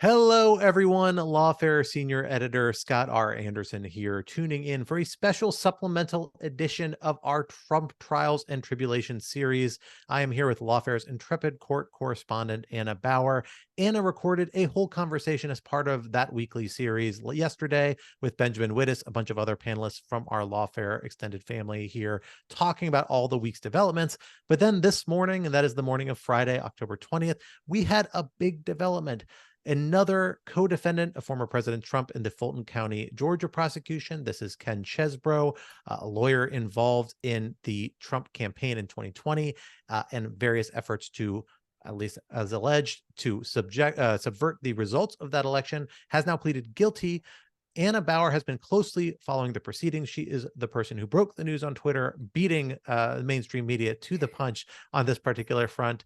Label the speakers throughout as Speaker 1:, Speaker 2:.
Speaker 1: Hello, everyone. Lawfare senior editor Scott R. Anderson here, tuning in for a special supplemental edition of our Trump Trials and Tribulations series. I am here with Lawfare's intrepid court correspondent, Anna Bauer. Anna recorded a whole conversation as part of that weekly series yesterday with Benjamin Wittes, a bunch of other panelists from our Lawfare extended family here, talking about all the week's developments. But then this morning, and that is the morning of Friday, October 20th, we had a big development. Another co-defendant of former President Trump in the Fulton County, Georgia prosecution. This is Ken Chesebro, a lawyer involved in the Trump campaign in 2020 and various efforts to, at least as alleged, to subvert the results of that election, has now pleaded guilty. Anna Bauer has been closely following the proceedings. She is the person who broke the news on Twitter, beating mainstream media to the punch on this particular front.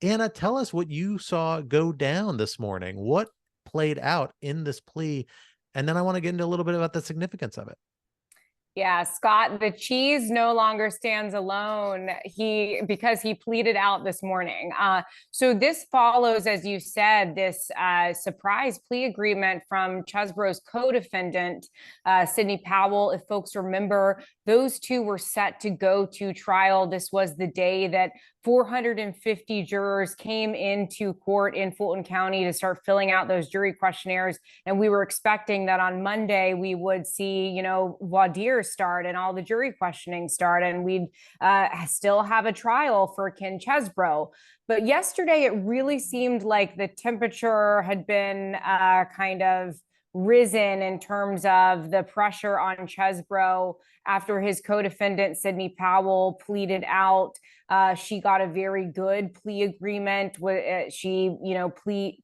Speaker 1: Anna, tell us what you saw go down this morning. What played out in this plea? And then I want to get into a little bit about the significance of it.
Speaker 2: Yeah, Scott, the cheese no longer stands alone because he pleaded out this morning. So this follows, as you said, this surprise plea agreement from Chesebro's co-defendant, Sidney Powell. If folks remember, those two were set to go to trial. This was the day that 450 jurors came into court in Fulton County to start filling out those jury questionnaires. And we were expecting that on Monday, we would see, voir dire start and all the jury questioning start, and we'd still have a trial for Ken Chesebro. But yesterday, it really seemed like the temperature had been kind of risen in terms of the pressure on Chesebro after his co-defendant, Sidney Powell, pleaded out. She got a very good plea agreement. She,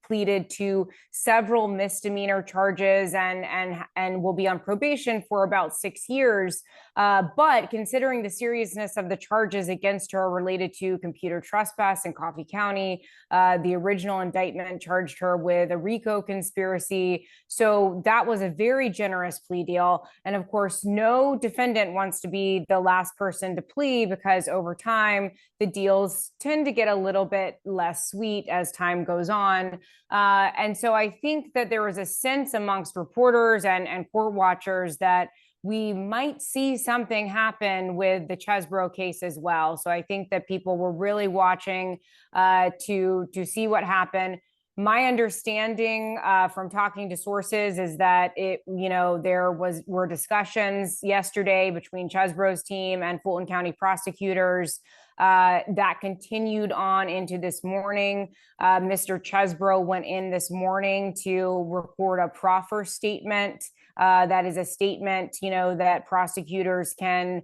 Speaker 2: pleaded to several misdemeanor charges and will be on probation for about 6 years. But considering the seriousness of the charges against her related to computer trespass in Coffee County, the original indictment charged her with a RICO conspiracy. So that was a very generous plea deal. And of course, no defendant wants to be the last person to plea because over time, the deals tend to get a little bit less sweet as time goes on. And so I think that there was a sense amongst reporters and court watchers that we might see something happen with the Chesebro case as well. So I think that people were really watching to see what happened. My understanding from talking to sources is that there were discussions yesterday between Chesebro's team and Fulton County prosecutors that continued on into this morning. Mr. Chesebro went in this morning to record a proffer statement. That is a statement, that prosecutors can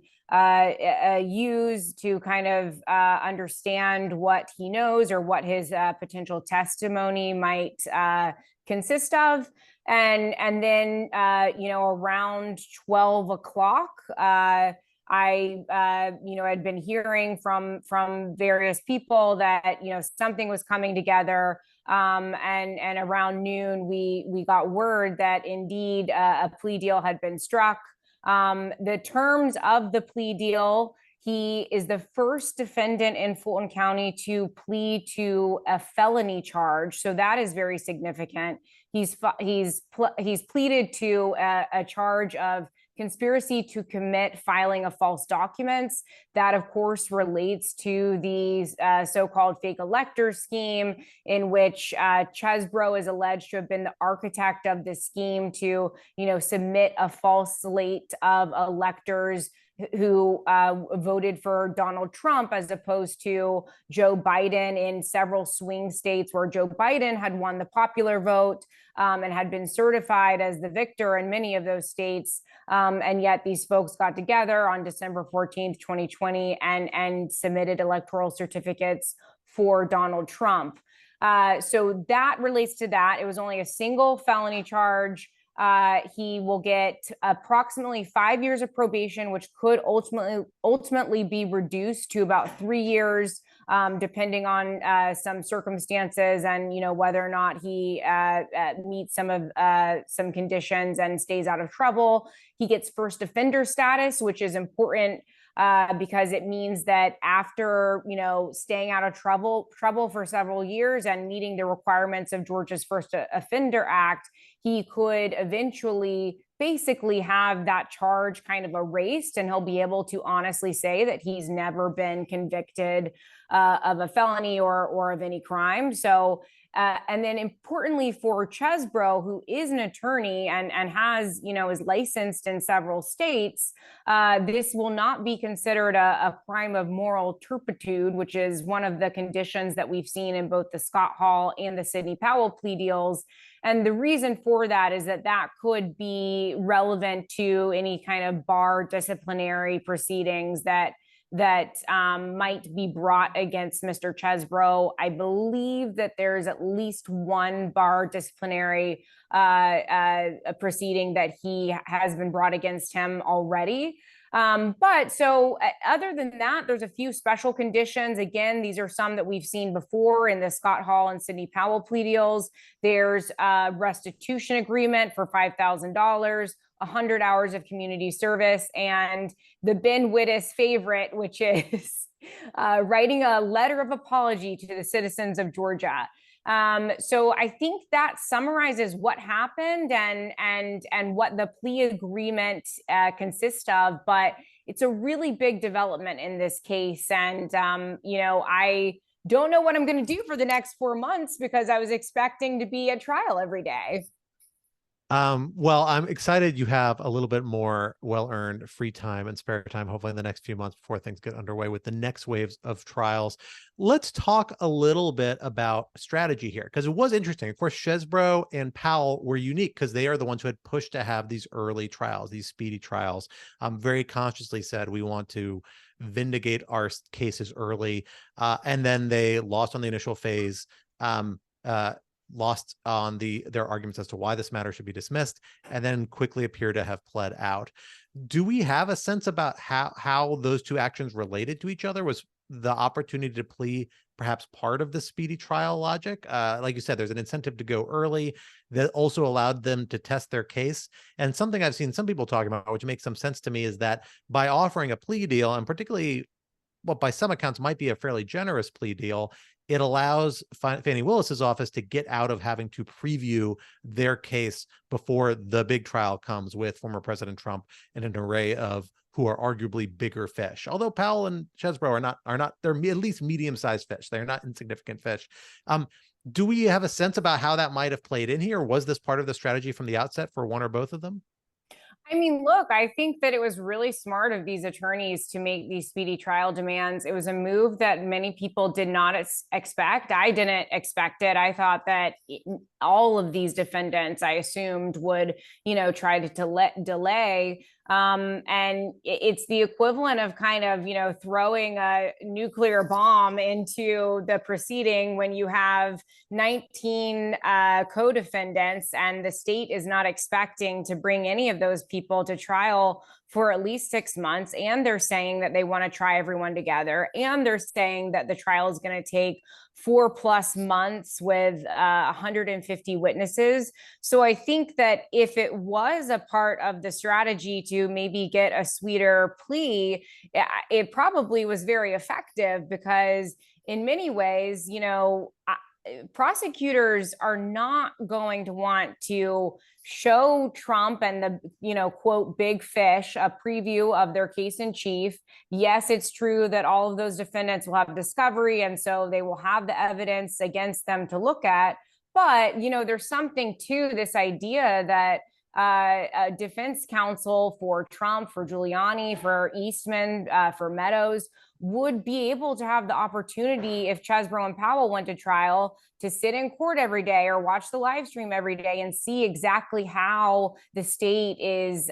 Speaker 2: use to kind of understand what he knows or what his potential testimony might consist of. And then, around 12 o'clock, I had been hearing from various people that, something was coming together. And around noon, we got word that indeed a plea deal had been struck. The terms of the plea deal: he is the first defendant in Fulton County to plead to a felony charge, so that is very significant. He's pleaded to a charge of conspiracy to commit filing of false documents. That, of course, relates to the so-called fake elector scheme, in which Chesebro is alleged to have been the architect of this scheme to, submit a false slate of electors who voted for Donald Trump as opposed to Joe Biden in several swing states where Joe Biden had won the popular vote and had been certified as the victor in many of those states. And yet these folks got together on December 14th, 2020 and submitted electoral certificates for Donald Trump. So that relates to that. It was only a single felony charge. He will get approximately 5 years of probation, which could ultimately be reduced to about 3 years, depending on some circumstances and whether or not he meets some conditions and stays out of trouble. He gets first offender status, which is important because it means that after, staying out of trouble for several years and meeting the requirements of Georgia's First Offender Act, he could eventually basically have that charge kind of erased, and he'll be able to honestly say that he's never been convicted of a felony or of any crime. So and then importantly for Chesebro, who is an attorney and has, is licensed in several states, this will not be considered a crime of moral turpitude, which is one of the conditions that we've seen in both the Scott Hall and the Sidney Powell plea deals. And the reason for that is that could be relevant to any kind of bar disciplinary proceedings that might be brought against Mr. Chesebro. I believe that there's at least one bar disciplinary proceeding that he has been brought against him already. But so other than that, there's a few special conditions. Again, these are some that we've seen before in the Scott Hall and Sidney Powell plea deals. There's a restitution agreement for $5,000. 100 hours of community service, and the Ben Wittes favorite, which is writing a letter of apology to the citizens of Georgia. So I think that summarizes what happened and what the plea agreement consists of. But it's a really big development in this case, and I don't know what I'm going to do for the next 4 months because I was expecting to be at trial every day.
Speaker 1: Well, I'm excited you have a little bit more well-earned free time and spare time, hopefully in the next few months before things get underway with the next waves of trials. Let's talk a little bit about strategy here, because it was interesting. Of course, Chesebro and Powell were unique because they are the ones who had pushed to have these early trials, these speedy trials. Very consciously said, we want to vindicate our cases early. And then they lost on the initial phase. Lost on their arguments as to why this matter should be dismissed, and then quickly appear to have pled out. Do we have a sense about how those two actions related to each other? Was the opportunity to plea perhaps part of the speedy trial logic? Like you said, there's an incentive to go early that also allowed them to test their case. And something I've seen some people talking about, which makes some sense to me, is that by offering a plea deal, and particularly what by some accounts might be a fairly generous plea deal, it allows Fani Willis's office to get out of having to preview their case before the big trial comes with former President Trump and an array of who are arguably bigger fish. Although Powell and Chesebro are not, they're at least medium-sized fish. They're not insignificant fish. Do we have a sense about how that might have played in here? Was this part of the strategy from the outset for one or both of them?
Speaker 2: I mean, look, I think that it was really smart of these attorneys to make these speedy trial demands. It was a move that many people did not expect. I didn't expect it. I thought that all of these defendants, I assumed, would, try to delay. And it's the equivalent of kind of, throwing a nuclear bomb into the proceeding when you have 19 co-defendants and the state is not expecting to bring any of those people to trial for at least 6 months. And they're saying that they want to try everyone together. And they're saying that the trial is going to take 4+ months with 150 witnesses. So I think that if it was a part of the strategy to maybe get a sweeter plea, it probably was very effective because in many ways, prosecutors are not going to want to show Trump and the, quote, big fish a preview of their case in chief. Yes, it's true that all of those defendants will have discovery, and so they will have the evidence against them to look at. But, there's something to this idea that a defense counsel for Trump, for Giuliani, for Eastman, for Meadows would be able to have the opportunity, if Chesebro and Powell went to trial, to sit in court every day or watch the live stream every day and see exactly how the state is,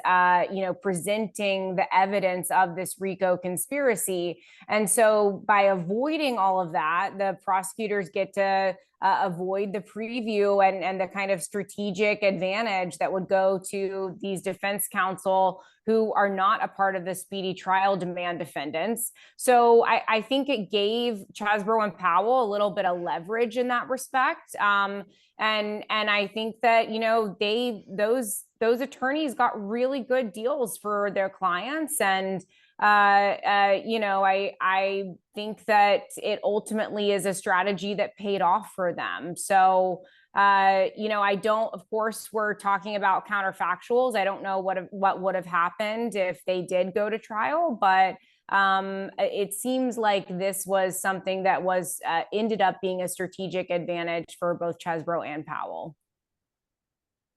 Speaker 2: presenting the evidence of this RICO conspiracy. And so by avoiding all of that, the prosecutors get to avoid the preview and the kind of strategic advantage that would go to these defense counsel who are not a part of the speedy trial demand defendants. So I think it gave Chesebro and Powell a little bit of leverage in that respect. And I think that, those attorneys got really good deals for their clients. And I think that it ultimately is a strategy that paid off for them. So, I don't, of course, we're talking about counterfactuals. I don't know what would have happened if they did go to trial, but it seems like this was something that was ended up being a strategic advantage for both Chesebro and Powell.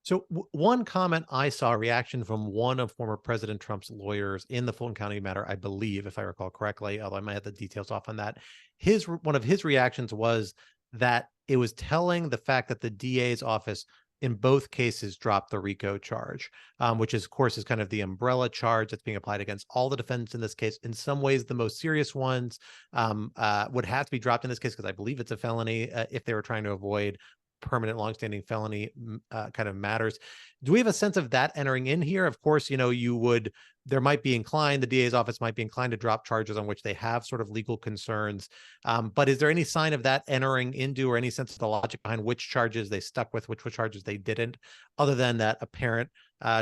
Speaker 1: So one comment I saw, a reaction from one of former President Trump's lawyers in the Fulton County matter, I believe, if I recall correctly, although I might have the details off on that. One of his reactions was that it was telling, the fact that the DA's office in both cases dropped the RICO charge, which is, of course, is kind of the umbrella charge that's being applied against all the defendants in this case. In some ways, the most serious ones would have to be dropped in this case because I believe it's a felony if they were trying to avoid permanent longstanding felony kind of matters. Do we have a sense of that entering in here? Of course, there might be inclined, the DA's office might be inclined to drop charges on which they have sort of legal concerns. But is there any sign of that entering into, or any sense of the logic behind which charges they stuck with, which charges they didn't, other than that apparent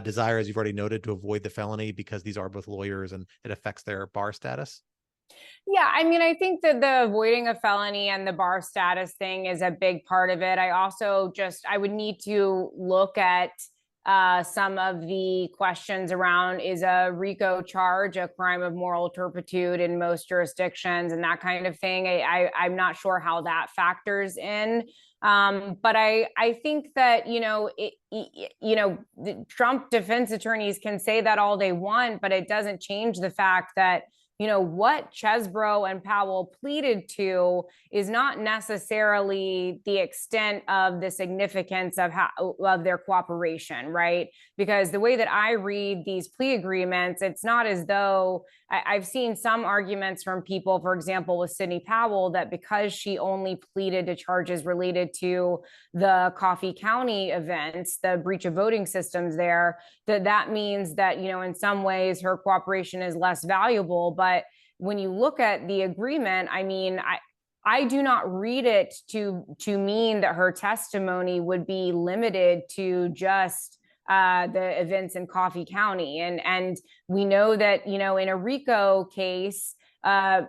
Speaker 1: desire, as you've already noted, to avoid the felony because these are both lawyers and it affects their bar status?
Speaker 2: Yeah, I mean, I think that the avoiding a felony and the bar status thing is a big part of it. I would need to look at some of the questions around, is a RICO charge a crime of moral turpitude in most jurisdictions, and that kind of thing. I'm not sure how that factors in. But I think that, the Trump defense attorneys can say that all they want, but it doesn't change the fact that what Chesebro and Powell pleaded to is not necessarily the extent of the significance of their cooperation, right? Because the way that I read these plea agreements, it's not as though I've seen some arguments from people, for example, with Sidney Powell, that because she only pleaded to charges related to the Coffee County events, the breach of voting systems there, that means that, in some ways her cooperation is less valuable. But when you look at the agreement, I mean, I do not read it to mean that her testimony would be limited to just the events in Coffee County. And we know that, in a RICO case,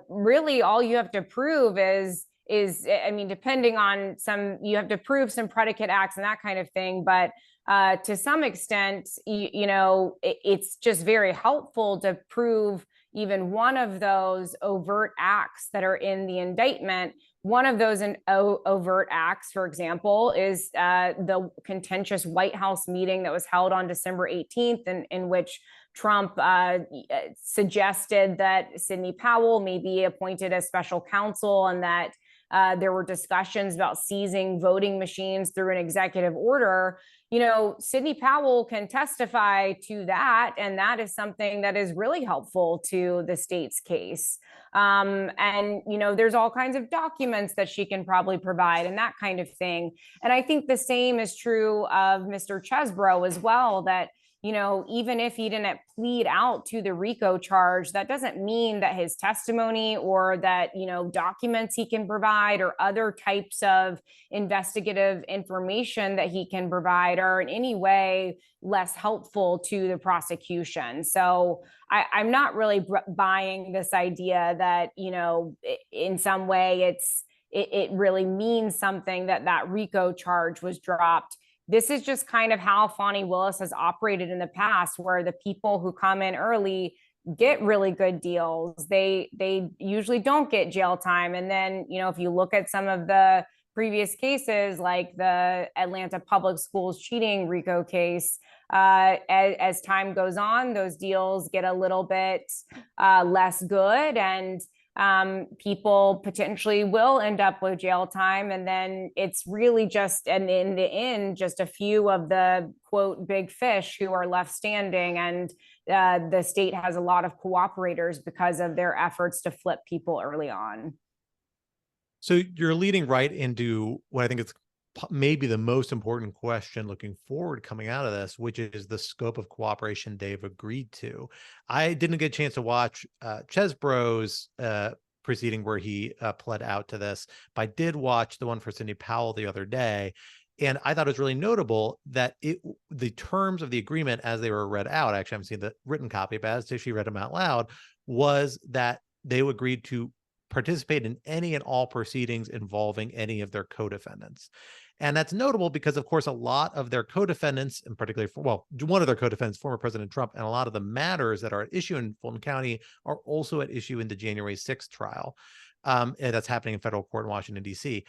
Speaker 2: really all you have to prove is, I mean, depending on you have to prove some predicate acts and that kind of thing. But to some extent, it's just very helpful to prove even one of those overt acts that are in the indictment. One of those overt acts, for example, is the contentious White House meeting that was held on December 18th, in which Trump suggested that Sidney Powell may be appointed as special counsel, and that there were discussions about seizing voting machines through an executive order. Sidney Powell can testify to that, and that is something that is really helpful to the state's case. There's all kinds of documents that she can probably provide and that kind of thing. And I think the same is true of Mr. Chesebro as well, that even if he didn't plead out to the RICO charge, that doesn't mean that his testimony or that, documents he can provide or other types of investigative information that he can provide are in any way less helpful to the prosecution. So I'm not really buying this idea that, in some way it really means something that RICO charge was dropped. This is just kind of how Fani Willis has operated in the past, where the people who come in early get really good deals. They usually don't get jail time. And then, if you look at some of the previous cases, like the Atlanta Public Schools cheating RICO case, as time goes on, those deals get a little bit less good, and people potentially will end up with jail time. And then it's really just, and in the end, just a few of the quote big fish who are left standing. And the state has a lot of cooperators because of their efforts to flip people early on.
Speaker 1: So you're leading right into what I think is maybe the most important question looking forward coming out of this, which is the scope of cooperation they've agreed to. I didn't get a chance to watch Chesebro's proceeding where he pled out to this, but I did watch the one for Sidney Powell the other day. And I thought it was really notable that the terms of the agreement as they were read out, I actually haven't seen the written copy, but as she read them out loud, was that they agreed to participate in any and all proceedings involving any of their co-defendants. And that's notable because, of course, a lot of their co-defendants, and particularly, one of their co-defendants, former President Trump, and a lot of the matters that are at issue in Fulton County are also at issue in the January 6th trial. And that's happening in federal court in Washington, D.C.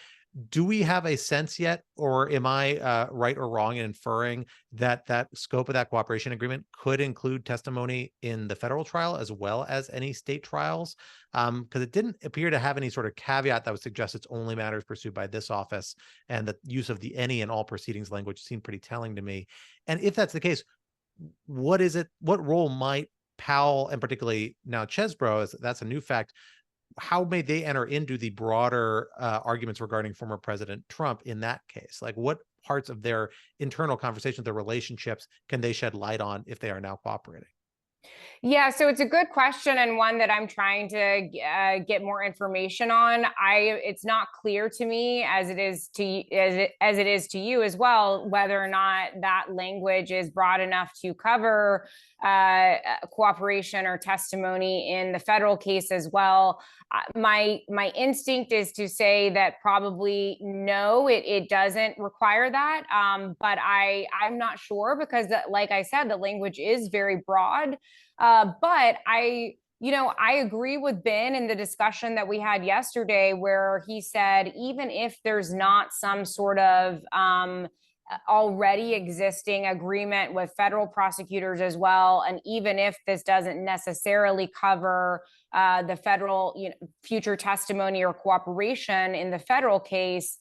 Speaker 1: Do we have a sense yet, or am I right or wrong in inferring that that scope of that cooperation agreement could include testimony in the federal trial as well as any state trials? Because it didn't appear to have any sort of caveat that would suggest it's only matters pursued by this office, and the use of the any and all proceedings language seemed pretty telling to me. And if that's the case, what role might Powell, and particularly now Chesebro, that's a new fact, how may they enter into the broader arguments regarding former President Trump in that case? Like, what parts of their internal conversations, their relationships, can they shed light on if they are now cooperating?
Speaker 2: Yeah, so it's a good question, and one that I'm trying to get more information on. It's not clear to me, as it is to you as well, whether or not that language is broad enough to cover cooperation or testimony in the federal case as well. My instinct is to say that probably no, it doesn't require that, but I'm not sure because, like I said, the language is very broad. But I agree with Ben in the discussion that we had yesterday, where he said, even if there's not some sort of already existing agreement with federal prosecutors as well, and even if this doesn't necessarily cover the federal future testimony or cooperation in the federal case,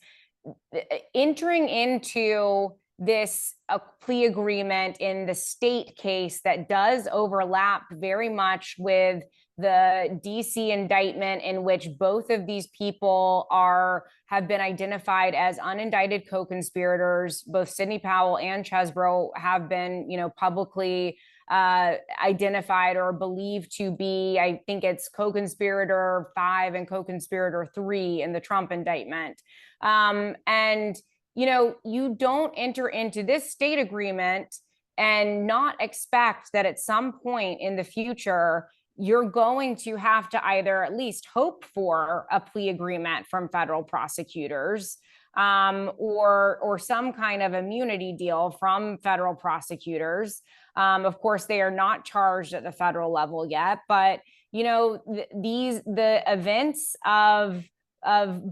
Speaker 2: entering into this plea agreement in the state case that does overlap very much with the DC indictment, in which both of these people have been identified as unindicted co-conspirators. Both Sidney Powell and Chesebro have been, publicly identified or believed to be, I think it's co-conspirator 5 and co-conspirator 3 in the Trump indictment. You don't enter into this state agreement and not expect that at some point in the future, you're going to have to either at least hope for a plea agreement from federal prosecutors, or some kind of immunity deal from federal prosecutors. Of course, they are not charged at the federal level yet, but the events of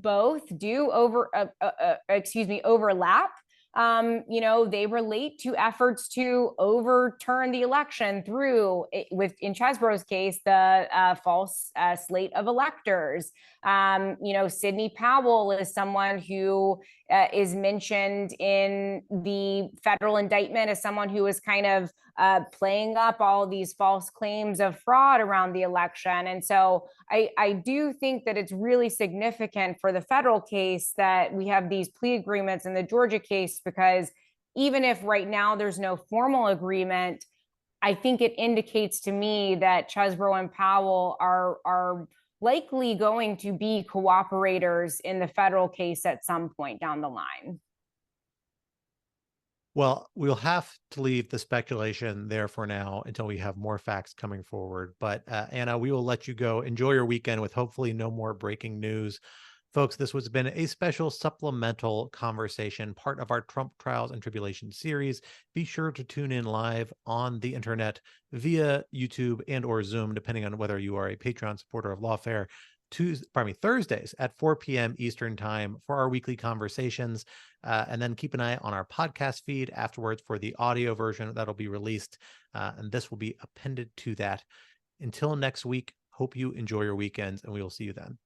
Speaker 2: both do overlap. They relate to efforts to overturn the election through, in Chesebro's case, the false slate of electors. Sidney Powell is someone who is mentioned in the federal indictment as someone who is kind of playing up all of these false claims of fraud around the election. And so I do think that it's really significant for the federal case that we have these plea agreements in the Georgia case, because even if right now there's no formal agreement, I think it indicates to me that Chesebro and Powell are likely going to be cooperators in the federal case at some point down the line.
Speaker 1: Well, we'll have to leave the speculation there for now until we have more facts coming forward. But Anna, we will let you go. Enjoy your weekend with hopefully no more breaking news. Folks, this has been a special supplemental conversation, part of our Trump Trials and Tribulations series. Be sure to tune in live on the internet via YouTube and or Zoom, depending on whether you are a Patreon supporter of Lawfare. Thursdays at 4 p.m. Eastern time for our weekly conversations. And then keep an eye on our podcast feed afterwards for the audio version that'll be released. And this will be appended to that. Until next week, hope you enjoy your weekends, and we will see you then.